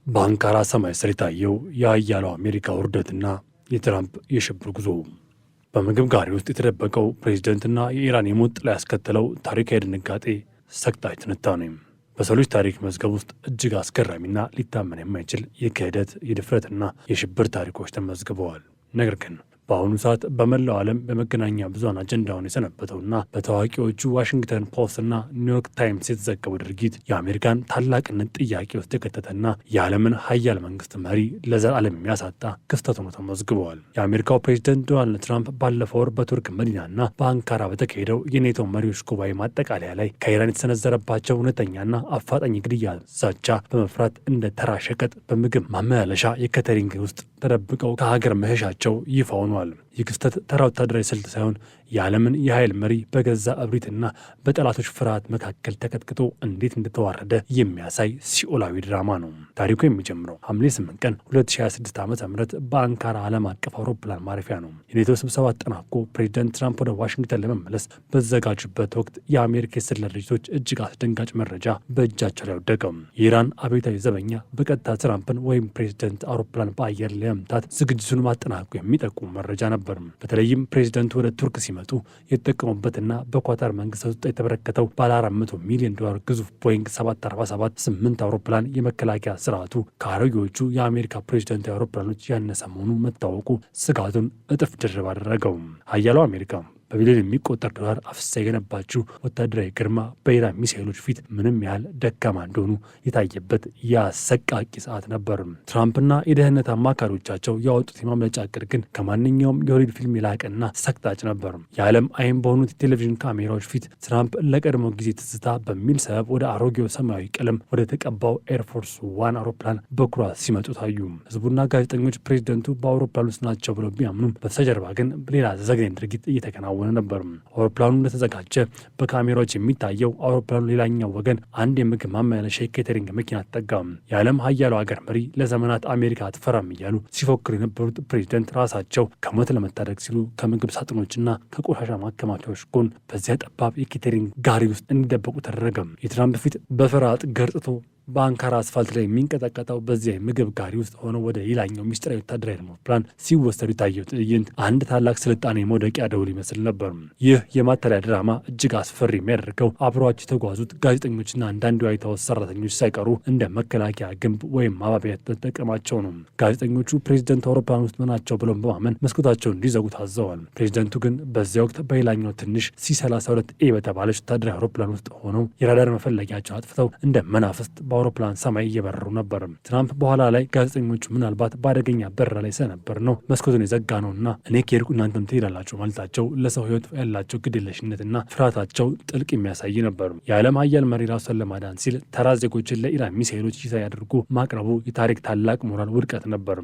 በአንካራ ሰማይ ስር የታየው የኃያሉ አሜሪካ ውርደትና የትራምፕ የሽብር ጉዞ። በምግብ ጋሪ ውስጥ የተደበቀው ፕሬዝደንትና የኢራን የሞት ጥላ ያስከተለው ታሪካዊ ድንጋጤ ሰቅጣጭ ትንታኔ በሰው ልጅ ታሪክ መዝገብ ውስጥ እጅግ አስገራሚና ሊታመን የማይችል የክህደት የድፍረትና የሽብር ታሪኮች ተመዝግበዋል። ነገር ግን በአሁኑ ሰዓት በመላው ዓለም በመገናኛ ብዙሃን አጀንዳውን የሰነበተውና በታዋቂዎቹ ዋሽንግተን ፖስትና ኒውዮርክ ታይምስ የተዘገበው ድርጊት የአሜሪካን ታላቅነት ጥያቄ ውስጥ የከተተና የዓለምን ሀያል መንግስት መሪ ለዘላለም የሚያሳጣ ክስተት ሆኖ ተመዝግበዋል። የአሜሪካው ፕሬዝደንት ዶናልድ ትራምፕ ባለፈው ወር በቱርክ መዲናና በአንካራ በተካሄደው የኔቶ መሪዎች ጉባኤ ማጠቃለያ ላይ ከኢራን የተሰነዘረባቸው እውነተኛና አፋጣኝ ግድያ ዛቻ በመፍራት እንደ ተራ ሸቀጥ በምግብ ማመላለሻ የኬተሪንግ ውስጥ ተደብቀው ከሀገር መሸሻቸው ይፋ ሆኗል። ይህ ክስተት ተራ ወታደራዊ ስልት ሳይሆን የዓለምን የኃይል መሪ በገዛ እብሪትና በጠላቶች ፍርሃት መካከል ተቀጥቅጦ እንዴት እንደተዋረደ የሚያሳይ ሲኦላዊ ድራማ ነው። ታሪኩ የሚጀምረው ሐምሌ 8 ቀን 2026 ዓ.ም በአንካራ ዓለም አቀፍ አውሮፕላን ማረፊያ ነው። የኔቶ ስብሰባ አጠናቆ ፕሬዚደንት ትራምፕ ወደ ዋሽንግተን ለመመለስ በተዘጋጁበት ወቅት የአሜሪካ የስለላ ድርጅቶች እጅግ አስደንጋጭ መረጃ በእጃቸው ላይ ወደቀ። የኢራን አብዮታዊ ዘበኛ በቀጥታ ትራምፕን ወይም ፕሬዚደንት አውሮፕላን በአየር ለመምታት ዝግጅቱን ማጠናቀቁ የሚጠቁም መረጃ ነበር። በተለይም ፕሬዚደንቱ ወደ ቱርክ ሲመጡ የተጠቀሙበትና በኳታር መንግስት ውስጥ የተበረከተው ባለ $400 ሚሊዮን ግዙፍ ቦይንግ 747-8 አውሮፕላን የመከላከያ ስርዓቱ ከአሮጌዎቹ የአሜሪካ ፕሬዚደንታዊ አውሮፕላኖች ያነሰ መሆኑ መታወቁ ስጋቱን እጥፍ ድርብ አደረገው። ኃያሉ አሜሪካ በቢሊዮን የሚቆጠር ዶላር አፍሳ የገነባችው ወታደራዊ ግርማ በኢራን ሚሳኤሎች ፊት ምንም ያህል ደካማ እንደሆኑ የታየበት የአሰቃቂ ሰዓት ነበር። ትራምፕና የደህንነት አማካሪዎቻቸው ያወጡት የማምለጫ ዕቅድ ግን ከማንኛውም የሆሊውድ ፊልም የላቀና ሰቅጣጭ ነበር። የዓለም አይን በሆኑት የቴሌቪዥን ካሜራዎች ፊት ትራምፕ ለቀድሞ ጊዜ ትዝታ በሚል ሰበብ ወደ አሮጌው ሰማያዊ ቀለም ወደ ተቀባው ኤርፎርስ ዋን አውሮፕላን በኩራት ሲመጡ ታዩ። ህዝቡና ጋዜጠኞች ፕሬዚደንቱ በአውሮፕላን ውስጥ ናቸው ብለው ቢያምኑም በስተጀርባ ግን ሌላ ዘግናኝ ድርጊት እየተከናወነ ነበር። አውሮፕላኑ እንደተዘጋጀ በካሜራዎች የሚታየው አውሮፕላኑ ሌላኛው ወገን አንድ የምግብ ማመላለሻ የኬተሪንግ መኪና ተጠጋ። የዓለም ሀያሉ ሀገር መሪ ለዘመናት አሜሪካ አትፈራም እያሉ ሲፎክሩ የነበሩት ፕሬዚደንት ራሳቸው ከሞት ለመታደግ ሲሉ ከምግብ ሳጥኖችና ከቆሻሻ ማከማቻዎች ጎን በዚያ ጠባብ የኬተሪንግ ጋሪ ውስጥ እንዲደበቁ ተደረገ። የትራምፕ ፊት በፍርሃት ገርጥቶ በአንካራ አስፋልት ላይ የሚንቀጠቀጠው በዚያ ምግብ ጋሪ ውስጥ ሆኖ ወደ ሌላኛው ሚስጥራዊ ወታደራዊ አውሮፕላን ሲወሰዱ የታየው ትዕይንት አንድ ታላቅ ስልጣኔ መውደቂያ ደውል ይመስል ነበር። ይህ የማታለያ ድራማ እጅግ አስፈሪ የሚያደርገው አብረዋቸው የተጓዙት ጋዜጠኞችና አንዳንድ የዋይት ሃውስ ሰራተኞች ሳይቀሩ እንደ መከላከያ ግንብ ወይም ማባቢያ ተጠቀማቸው ነው። ጋዜጠኞቹ ፕሬዚደንቱ አውሮፕላን ውስጥ መናቸው ብለው በማመን መስኮታቸውን እንዲዘጉ ታዘዋል። ፕሬዚደንቱ ግን በዚያ ወቅት በሌላኛው ትንሽ C-32A በተባለች ወታደራዊ አውሮፕላን ውስጥ ሆነው የራዳር መፈለጊያቸው አጥፍተው እንደ መናፍስት በአውሮፕላን ሰማይ እየበረሩ ነበር። ትራምፕ በኋላ ላይ ጋዜጠኞቹ ምናልባት በአደገኛ በረራ ላይ ስለነበር ነው መስኮቱን የዘጋ ነውና እኔ ከሄድኩ እናንተም ትሄዳላችሁ ማለታቸው ለሰው ሕይወት ያላቸው ግድየለሽነትና ፍርሃታቸው ጥልቅ የሚያሳይ ነበር። የዓለም ሀያል መሪ ራሱን ለማዳን ሲል ተራ ዜጎችን ለኢራን ሚሳኤሎች ሲሳይ አድርጎ ማቅረቡ የታሪክ ታላቅ ሞራል ውድቀት ነበር።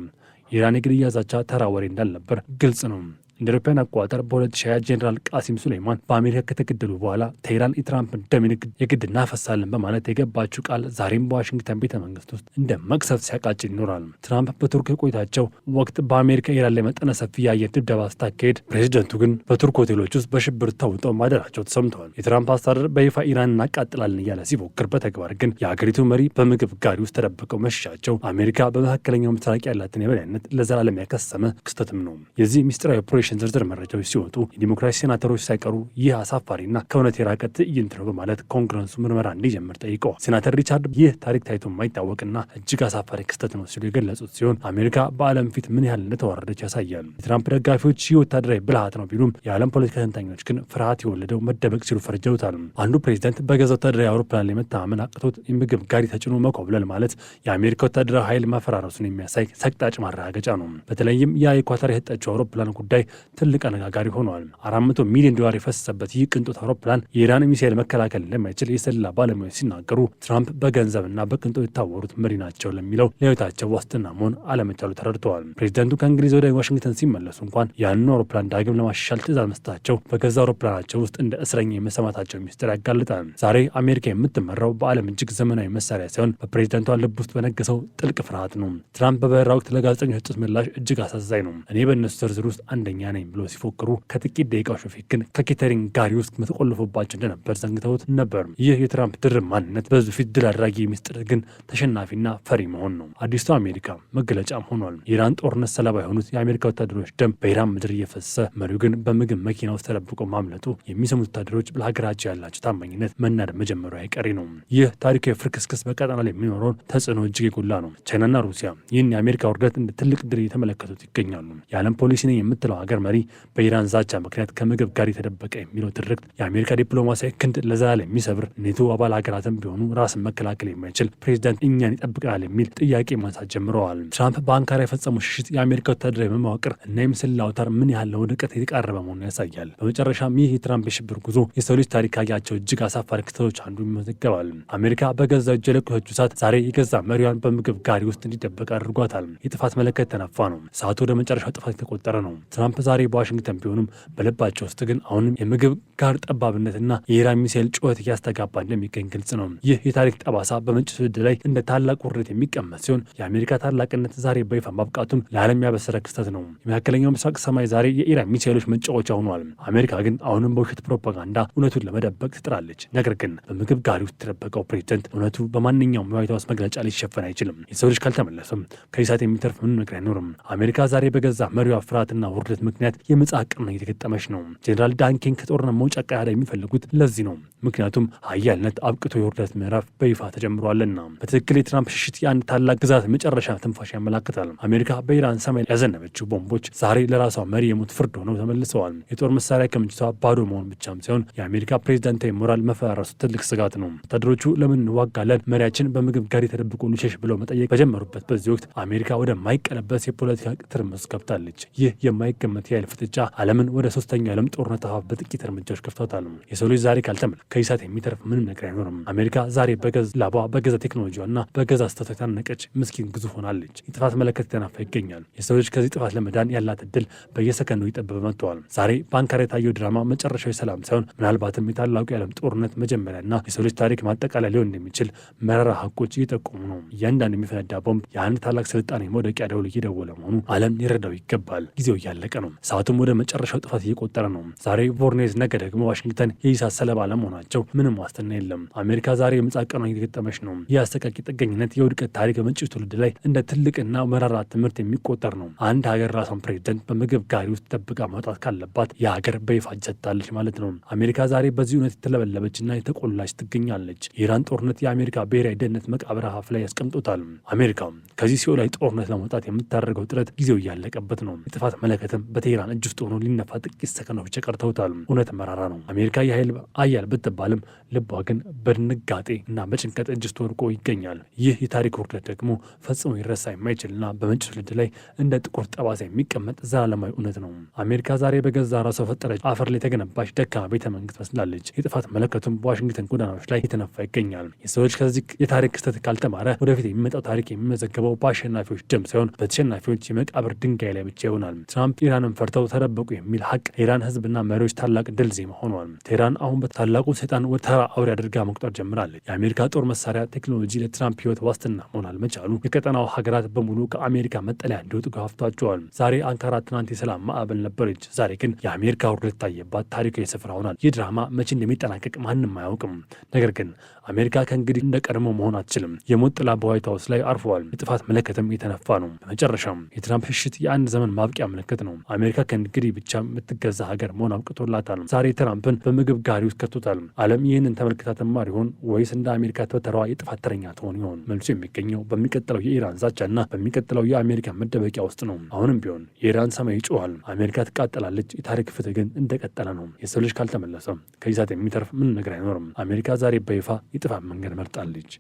የኢራን የግድያ ዛቻ ተራ ወሬ እንዳልነበር ግልጽ ነው። እንደ አውሮፓውያን አቆጣጠር በ2020 ጄኔራል ቃሲም ሱሌይማን በአሜሪካ ከተገደሉ በኋላ ቴህራን የትራምፕን ደም የግድ እናፈሳለን በማለት የገባችው ቃል ዛሬም በዋሽንግተን ቤተ መንግስት ውስጥ እንደ መቅሰፍት ሲያቃጭል ይኖራል። ትራምፕ በቱርክ ቆይታቸው ወቅት በአሜሪካ ኢራን ላይ መጠነ ሰፊ የአየር ድብደባ ስታካሄድ፣ ፕሬዚደንቱ ግን በቱርክ ሆቴሎች ውስጥ በሽብር ተውጠው ማደራቸው ተሰምተዋል። የትራምፕ አስተዳደር በይፋ ኢራን እናቃጥላለን እያለ ሲፎክር፣ በተግባር ግን የአገሪቱ መሪ በምግብ ጋሪ ውስጥ ተደብቀው መሸሻቸው አሜሪካ በመካከለኛው ምስራቅ ያላትን የበላይነት ለዘላለም ያከሰመ ክስተትም ነው። የዚህ ሚስጥራዊ ዝርዝር መረጃዎች ሲወጡ የዲሞክራሲ ሴናተሮች ሳይቀሩ ይህ አሳፋሪና ከእውነት የራቀ ትዕይንት ነው በማለት ኮንግረሱ ምርመራ እንዲጀምር ጠይቀዋል። ሴናተር ሪቻርድ ይህ ታሪክ ታይቶ የማይታወቅና እጅግ አሳፋሪ ክስተት ነው ሲሉ የገለጹት ሲሆን አሜሪካ በዓለም ፊት ምን ያህል እንደተዋረደች ያሳያሉ። የትራምፕ ደጋፊዎች ይህ ወታደራዊ ብልሃት ነው ቢሉም የዓለም ፖለቲካ ተንታኞች ግን ፍርሃት የወለደው መደበቅ ሲሉ ፈርጀውታል። አንዱ ፕሬዚደንት በገዛ ወታደራዊ አውሮፕላን ላይ መተማመን አቅቶት የምግብ ጋሪ ተጭኖ መኮብለል ማለት የአሜሪካ ወታደራዊ ኃይል ማፈራረሱን የሚያሳይ ሰቅጣጭ ማረጋገጫ ነው። በተለይም የኳታር የሰጠችው አውሮፕላን ጉዳይ ትልቅ አነጋጋሪ ሆኗል። $400 ሚሊዮን የፈሰሰበት ይህ ቅንጦት አውሮፕላን የኢራን ሚሳኤል መከላከል እንደማይችል የሰላ ባለሙያዎች ሲናገሩ፣ ትራምፕ በገንዘብና በቅንጦት የታወሩት መሪ ናቸው ለሚለው ለሕይወታቸው ዋስትና መሆን አለመቻሉ ተረድተዋል። ፕሬዚደንቱ ከእንግሊዝ ወደ ዋሽንግተን ሲመለሱ እንኳን ያንን አውሮፕላን ዳግም ለማሻሻል ትዕዛዝ መስጠታቸው በገዛ አውሮፕላናቸው ውስጥ እንደ እስረኛ የመሰማታቸው ሚስጥር ያጋልጣል። ዛሬ አሜሪካ የምትመራው በዓለም እጅግ ዘመናዊ መሳሪያ ሳይሆን በፕሬዚደንቷ ልብ ውስጥ በነገሰው ጥልቅ ፍርሃት ነው። ትራምፕ በበረራ ወቅት ለጋዜጠኞች የሰጡት ምላሽ እጅግ አሳዛኝ ነው። እኔ በእነሱ ዝርዝር ውስጥ አንደኛ ነኝ ብሎ ሲፎክሩ ከጥቂት ደቂቃዎች በፊት ግን ከኬተሪንግ ጋሪ ውስጥ ተቆልፎባቸው እንደነበር ዘንግተውት ነበር። ይህ የትራምፕ ድርብ ማንነት በህዝብ ፊት ድል አድራጊ ሚስጥር ግን ተሸናፊና ፈሪ መሆን ነው። አዲሷ አሜሪካ መገለጫም ሆኗል። የኢራን ጦርነት ሰለባ የሆኑት የአሜሪካ ወታደሮች ደም በኢራን ምድር እየፈሰሰ መሪው ግን በምግብ መኪና ውስጥ ተደብቆ ማምለጡ የሚሰሙት ወታደሮች ለሀገራቸው ያላቸው ታማኝነት መናድ መጀመሩ አይቀሬ ነው። ይህ ታሪካዊ ፍርክስክስ በቀጠና ላይ የሚኖረውን ተጽዕኖ እጅግ የጎላ ነው። ቻይናና ሩሲያ ይህን የአሜሪካ ውርደት እንደ ትልቅ ድል እየተመለከቱት ይገኛሉ። የዓለም ፖሊሲ ነኝ የምትለው ሀገር መሪ በኢራን ዛቻ ምክንያት ከምግብ ጋር የተደበቀ የሚለው ትርክት የአሜሪካ ዲፕሎማሲያዊ ክንድ ለዘላለም የሚሰብር ኔቶ አባል ሀገራትም ቢሆኑ ራስን መከላከል የማይችል ፕሬዚዳንት እኛን ይጠብቀናል የሚል ጥያቄ ማንሳት ጀምረዋል። ትራምፕ በአንካራ የፈጸሙ ሽሽት የአሜሪካ ወታደራዊ መዋቅር እና የምስል አውታር ምን ያህል ለውድቀት የተቃረበ መሆኑን ያሳያል። በመጨረሻም ይህ የትራምፕ የሽብር ጉዞ የሰው ልጅ ታሪክ ካያቸው እጅግ አሳፋሪ ክስተቶች አንዱ ይመዘገባል። አሜሪካ በገዛ እጅ የለኮሰችው እሳት ዛሬ የገዛ መሪዋን በምግብ ጋሪ ውስጥ እንዲደበቅ አድርጓታል። የጥፋት መለከት ተነፋ ነው። ሰዓቱ ወደ መጨረሻው ጥፋት የተቆጠረ ነው። ትራምፕ ዛሬ በዋሽንግተን ቢሆኑም በልባቸው ውስጥ ግን አሁንም የምግብ ጋር ጠባብነትና የኢራን ሚሳኤል ጩኸት እያስተጋባ እንደሚገኝ ግልጽ ነው። ይህ የታሪክ ጠባሳ በመጪው ትውልድ ላይ እንደ ታላቅ ውርደት የሚቀመጥ ሲሆን የአሜሪካ ታላቅነት ዛሬ በይፋ ማብቃቱን ለዓለም ያበሰረ ክስተት ነው። የመካከለኛው ምስራቅ ሰማይ ዛሬ የኢራን ሚሳኤሎች መጫወቻ ሆኗል። አሜሪካ ግን አሁንም በውሸት ፕሮፓጋንዳ እውነቱን ለመደበቅ ትጥራለች። ነገር ግን በምግብ ጋሪ ውስጥ የተደበቀው ፕሬዚደንት እውነቱ በማንኛውም የዋይት ሀውስ መግለጫ ሊሸፈን አይችልም። የሰው ልጅ ካልተመለሰም ከእሳት የሚተርፍ ምንም ነገር አይኖርም። አሜሪካ ዛሬ በገዛ መሪዋ ፍርሃትና ውርደት ምክንያት የምጽአት ቀን እየተገጠመች ነው። ጄኔራል ዳንኬን ከጦርነት መውጫ ቀዳዳ የሚፈልጉት ለዚህ ነው። ምክንያቱም ሀያልነት አብቅቶ የውርደት ምዕራፍ በይፋ ተጀምሯልና። በትክክል የትራምፕ ሽሽት የአንድ ታላቅ ግዛት መጨረሻ ትንፋሽ ያመላክታል። አሜሪካ በኢራን ሰማይ ያዘነበችው ቦምቦች ዛሬ ለራሷ መሪ የሞት ፍርድ ሆነው ተመልሰዋል። የጦር መሳሪያ ክምችቷ ባዶ መሆን ብቻም ሳይሆን የአሜሪካ ፕሬዚዳንታዊ ሞራል መፈራረሱ ትልቅ ስጋት ነው። ወታደሮቹ ለምን እንዋጋለን፣ መሪያችን በምግብ ጋር ተደብቆ ሊሸሽ ብለው መጠየቅ በጀመሩበት በዚህ ወቅት አሜሪካ ወደማይቀለበስ የፖለቲካ ትርምስ ገብታለች። ይህ የማይገመት የኃይል ፍጥጫ ዓለምን ወደ ሶስተኛው ዓለም ጦርነት አፋፍ በጥቂት እርምጃዎች ከፍቷታል። የሰው ልጅ ዛሬ ካልተመለሰ ከእሳት የሚተርፍ ምንም ነገር አይኖርም። አሜሪካ ዛሬ በገዛ ላቧ በገዛ ቴክኖሎጂዋና በገዛ ስህተቷ የታነቀች ምስኪን ግዙፍ ሆናለች። የጥፋት መለከት የተናፋ ይገኛል። የሰው ልጅ ከዚህ ጥፋት ለመዳን ያላት እድል በየሰከንዱ ይጠበበ መጥተዋል። ዛሬ በአንካራ የታየው ድራማ መጨረሻዊ ሰላም ሳይሆን ምናልባትም የታላቁ የዓለም ጦርነት መጀመሪያና የሰው ልጅ ታሪክ ማጠቃለያ ሊሆን እንደሚችል መራራ ሀቆች እየጠቆሙ ነው። እያንዳንዱ የሚፈነዳ ቦምብ የአንድ ታላቅ ስልጣኔ መውደቂያ ደውል እየደወለ መሆኑ ዓለም ሊረዳው ይገባል። ጊዜው እያለቀ ነው። ሰዓቱም ወደ መጨረሻው ጥፋት እየቆጠረ ነው። ዛሬ ቮርኔዝ፣ ነገ ደግሞ ዋሽንግተን የኢሳት ሰለባ ለመሆናቸው ምንም ዋስትና የለም። አሜሪካ ዛሬ የምጽአት ቀኗን እየገጠመች ነው። ይህ አሰቃቂ ጥገኝነት የውድቀት ታሪክ በመጪው ትውልድ ላይ እንደ ትልቅና መራራ ትምህርት የሚቆጠር ነው። አንድ ሀገር ራሷን ፕሬዚደንት በምግብ ጋሪ ውስጥ ጠብቃ ማውጣት ካለባት የሀገር በይፋ ሰጥታለች ማለት ነው። አሜሪካ ዛሬ በዚህ እውነት የተለበለበችና የተቆላች ትገኛለች። የኢራን ጦርነት የአሜሪካ ብሔራዊ ደህንነት መቃብር አፋፍ ላይ ያስቀምጦታል። አሜሪካ ከዚህ ሲኦላዊ ጦርነት ለመውጣት የምታደርገው ጥረት ጊዜው እያለቀበት ነው። የጥፋት መለከትም በቴህራን እጅ ውስጥ ሆኖ ሊነፋ ጥቂት ሰከንዶች ቀርተውታል። እውነት መራራ ነው። አሜሪካ የኃይል አያል ብትባልም ልቧ ግን በድንጋጤ እና በጭንቀት እጅ ውስጥ ወድቆ ይገኛል። ይህ የታሪክ ውርደት ደግሞ ፈጽሞ ይረሳ የማይችልና በመጪው ትውልድ ላይ እንደ ጥቁር ጠባሳ የሚቀመጥ ዘላለማዊ እውነት ነው። አሜሪካ ዛሬ በገዛ ራሷ ፈጠረች አፈር ላይ የተገነባች ደካማ ቤተ መንግስት መስላለች። የጥፋት መለከቱም በዋሽንግተን ጎዳናዎች ላይ የተነፋ ይገኛል። የሰዎች ከዚህ የታሪክ ክስተት ካልተማረ ወደፊት የሚመጣው ታሪክ የሚመዘገበው በአሸናፊዎች ደም ሳይሆን በተሸናፊዎች የመቃብር ድንጋይ ላይ ብቻ ይሆናል። ትራምፕ ኢራንን ፈርተው ተደበቁ የሚል ሀቅ የኢራን ህዝብና መሪዎች ታላቅ ድል ዜማ ሆኗል። ቴህራን አሁን በታላቁ ሰይጣን ተራ አውሬ አድርጋ መቁጠር ጀምራለች። የአሜሪካ ጦር መሳሪያ ቴክኖሎጂ ለትራምፕ ህይወት ዋስትና መሆን አልመቻሉ የቀጠናው ሀገራት በሙሉ ከአሜሪካ መጠለያ እንዲወጡ ገፋፍቷቸዋል። ዛሬ አንካራ ትናንት የሰላም ማዕበል ነበረች። ዛሬ ግን የአሜሪካ ውርደት ታየባት ታሪካዊ ስፍራ ሆናል። ይህ ድራማ መቼ እንደሚጠናቀቅ ማንም አያውቅም። ነገር ግን አሜሪካ ከእንግዲህ እንደ ቀድሞ መሆን አትችልም። የሞት ጥላ በዋይት ሀውስ ላይ አርፈዋል። የጥፋት መለከትም የተነፋ ነው። በመጨረሻም የትራምፕ ሽሽት የአንድ ዘመን ማብቂያ ምልክት ነው። አሜሪካ ከእንግዲህ ብቻ የምትገዛ ሀገር መሆን አብቅቶላታል። ዛሬ ትራምፕን በምግብ ጋሪ ውስጥ ከቶታል። ዓለም ይህንን ተመልክታ ተማር ይሆን ወይስ እንደ አሜሪካ ተተራዋ የጥፋት ተረኛ ትሆን ይሆን? መልሱ የሚገኘው በሚቀጥለው የኢራን ዛቻና በሚቀጥለው የአሜሪካ መደበቂያ ውስጥ ነው። አሁንም ቢሆን የኢራን ሰማይ ይጮሃል። አሜሪካ ትቃጠላለች። የታሪክ ፍትህ ግን እንደቀጠለ ነው። የሰው ልጅ ካልተመለሰ ከይዛት የሚተርፍ ምን ነገር አይኖርም። አሜሪካ ዛሬ በይፋ የጥፋት መንገድ መርጣለች።